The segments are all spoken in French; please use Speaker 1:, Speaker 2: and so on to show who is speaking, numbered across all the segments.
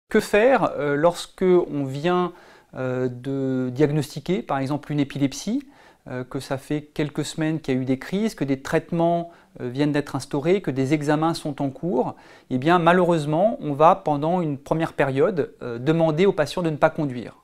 Speaker 1: Que faire lorsque on vient de diagnostiquer par exemple une épilepsie, que ça fait quelques semaines qu'il y a eu des crises, que des traitements viennent d'être instaurés, que des examens sont en cours? Eh bien malheureusement, on va pendant une première période demander aux patients de ne pas conduire.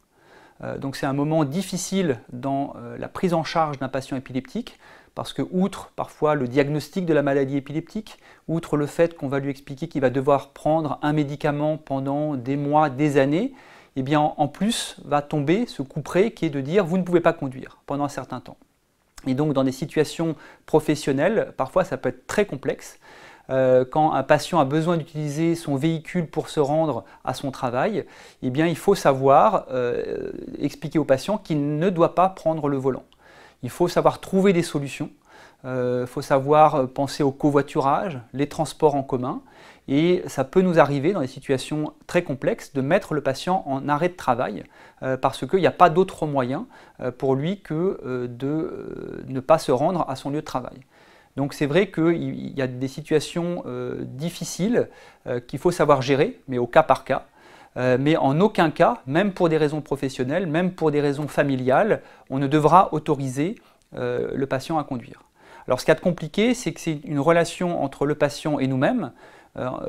Speaker 1: Donc c'est un moment difficile dans la prise en charge d'un patient épileptique, parce que outre parfois le diagnostic de la maladie épileptique, outre le fait qu'on va lui expliquer qu'il va devoir prendre un médicament pendant des mois, des années, eh bien en plus va tomber ce couperet qui est de dire vous ne pouvez pas conduire pendant un certain temps. Et donc dans des situations professionnelles, parfois ça peut être très complexe. Quand un patient a besoin d'utiliser son véhicule pour se rendre à son travail, eh bien, il faut savoir expliquer au patient qu'il ne doit pas prendre le volant. Il faut savoir trouver des solutions, il faut savoir penser au covoiturage, les transports en commun, et ça peut nous arriver dans des situations très complexes de mettre le patient en arrêt de travail parce qu'il n'y a pas d'autre moyen pour lui que de ne pas se rendre à son lieu de travail. Donc c'est vrai qu'il y a des situations difficiles qu'il faut savoir gérer, mais au cas par cas. Mais en aucun cas, même pour des raisons professionnelles, même pour des raisons familiales, on ne devra autoriser le patient à conduire. Alors ce qu'il y a de compliqué, c'est que c'est une relation entre le patient et nous-mêmes.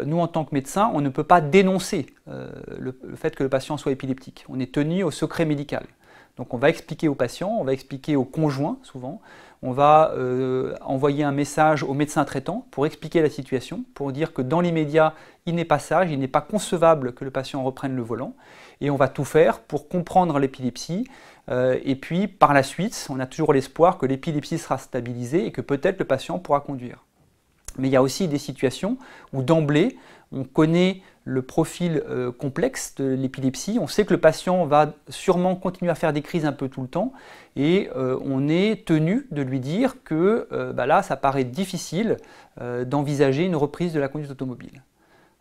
Speaker 1: Nous, en tant que médecins, on ne peut pas dénoncer le fait que le patient soit épileptique. On est tenu au secret médical. Donc on va expliquer au patient, on va expliquer au conjoint souvent, on va envoyer un message au médecin traitant pour expliquer la situation, pour dire que dans l'immédiat, il n'est pas sage, il n'est pas concevable que le patient reprenne le volant, et on va tout faire pour comprendre l'épilepsie, et puis par la suite, on a toujours l'espoir que l'épilepsie sera stabilisée et que peut-être le patient pourra conduire. Mais il y a aussi des situations où d'emblée, on connaît le profil complexe de l'épilepsie, on sait que le patient va sûrement continuer à faire des crises un peu tout le temps et on est tenu de lui dire que là, ça paraît difficile d'envisager une reprise de la conduite automobile.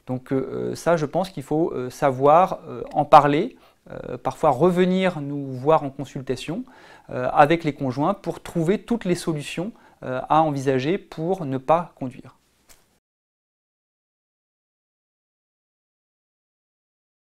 Speaker 1: Donc ça, je pense qu'il faut savoir en parler, parfois revenir nous voir en consultation avec les conjoints pour trouver toutes les solutions à envisager pour ne pas conduire.